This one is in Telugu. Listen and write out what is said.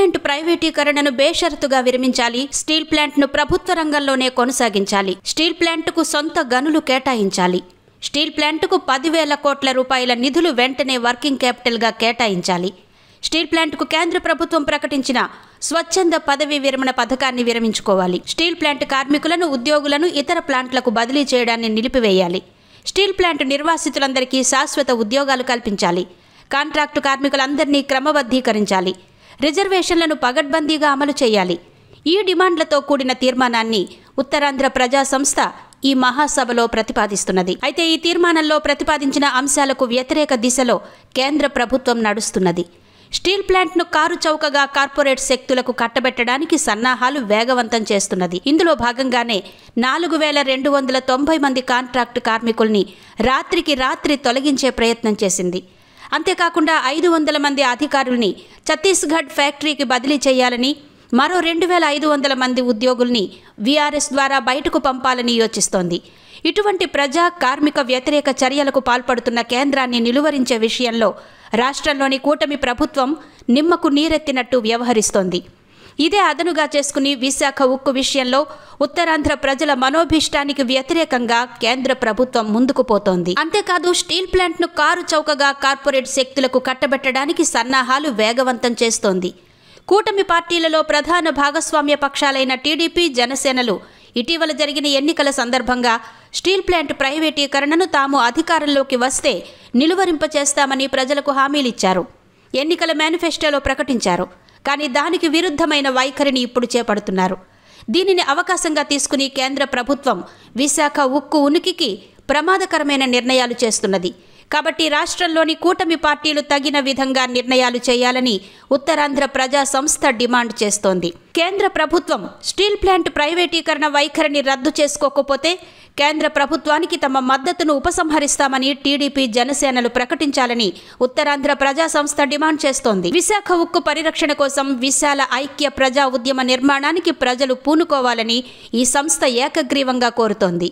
ప్లాంట్ ప్రైవేటీకరణను బేషరతుగా విరమించాలి. స్టీల్ ప్లాంట్ను ప్రభుత్వ రంగంలోనే కొనసాగించాలి. స్టీల్ ప్లాంట్కు సొంత గనులు కేటాయించాలి. స్టీల్ ప్లాంట్కు 10,000 కోట్ల రూపాయల నిధులు వెంటనే వర్కింగ్ క్యాపిటల్గా కేటాయించాలి. స్టీల్ ప్లాంట్కు కేంద్ర ప్రభుత్వం ప్రకటించిన స్వచ్ఛంద పదవీ విరమణ పథకాన్ని విరమించుకోవాలి. స్టీల్ ప్లాంట్ కార్మికులను, ఉద్యోగులను ఇతర ప్లాంట్లకు బదిలీ చేయడాన్ని నిలిపివేయాలి. స్టీల్ ప్లాంట్ నిర్వాసితులందరికీ శాశ్వత ఉద్యోగాలు కల్పించాలి. కాంట్రాక్టు కార్మికులందరినీ క్రమబద్ధీకరించాలి. రిజర్వేషన్లను పగడ్బందీగా అమలు చేయాలి. ఈ డిమాండ్లతో కూడిన తీర్మానాన్ని ఉత్తరాంధ్ర ప్రజా సంస్థ ఈ మహాసభలో ప్రతిపాదిస్తున్నది. అయితే ఈ తీర్మానంలో ప్రతిపాదించిన అంశాలకు వ్యతిరేక దిశలో కేంద్ర ప్రభుత్వం నడుస్తున్నది. స్టీల్ ప్లాంట్ను కారు చౌకగా కార్పొరేట్ శక్తులకు కట్టబెట్టడానికి సన్నాహాలు వేగవంతం చేస్తున్నది. ఇందులో భాగంగానే 4,290 మంది కాంట్రాక్టు కార్మికుల్ని రాత్రికి రాత్రి తొలగించే ప్రయత్నం చేసింది. అంతేకాకుండా 500 మంది అధికారుల్ని ఛత్తీస్గఢ్ ఫ్యాక్టరీకి బదిలీ చేయాలని, మరో 2,500 మంది ఉద్యోగుల్ని వీఆర్ఎస్ ద్వారా బయటకు పంపాలని యోచిస్తోంది. ఇటువంటి ప్రజా కార్మిక వ్యతిరేక చర్యలకు పాల్పడుతున్న కేంద్రాన్ని నిలువరించే విషయంలో రాష్ట్రంలోని కూటమి ప్రభుత్వం నిమ్మకు నీరెత్తినట్టు వ్యవహరిస్తోంది. ఇదే అదనుగా చేసుకుని విశాఖ ఉక్కు విషయంలో ఉత్తరాంధ్ర ప్రజల మనోభీష్టానికి వ్యతిరేకంగా కేంద్ర ప్రభుత్వం ముందుకు పోతోంది. అంతేకాదు స్టీల్ ప్లాంట్ను కారు చౌకగా కార్పొరేట్ శక్తులకు కట్టబెట్టడానికి సన్నాహాలు వేగవంతం చేస్తోంది. కూటమి పార్టీలలో ప్రధాన భాగస్వామ్య పక్షాలైన టీడీపీ, జనసేనలు ఇటీవల జరిగిన ఎన్నికల సందర్భంగా స్టీల్ ప్లాంట్ ప్రైవేటీకరణను తాము అధికారంలోకి వస్తే నిలువరింపచేస్తామని ప్రజలకు హామీలిచ్చారు. ఎన్నికల మేనిఫెస్టోలో ప్రకటించారు. కానీ దానికి విరుద్ధమైన వైఖరిని ఇప్పుడు చేపడుతున్నారు. దీనిని అవకాశంగా తీసుకుని కేంద్ర ప్రభుత్వం విశాఖ ఉక్కు ఉనికికి ప్రమాదకరమైన నిర్ణయాలు చేస్తున్నది. కాబట్టి రాష్ట్రంలోని కూటమి పార్టీలు తగిన విధంగా నిర్ణయాలు చేయాలని ఉత్తరాంధ్ర ప్రజా సంస్థ డిమాండ్ చేస్తోంది. కేంద్ర ప్రభుత్వం స్టీల్ ప్లాంట్ ప్రైవేటీకరణ వైఖరిని రద్దు చేసుకోకపోతే కేంద్ర ప్రభుత్వానికి తమ మద్దతును ఉపసంహరిస్తామని టీడీపీ, జనసేనలు ప్రకటించాలని ఉత్తరాంధ్ర ప్రజా సంస్థ డిమాండ్ చేస్తోంది. విశాఖ ఉక్కు పరిరక్షణ కోసం విశాల ఐక్య ప్రజా ఉద్యమ నిర్మాణానికి ప్రజలు పూనుకోవాలని ఈ సంస్థ ఏకగ్రీవంగా కోరుతోంది.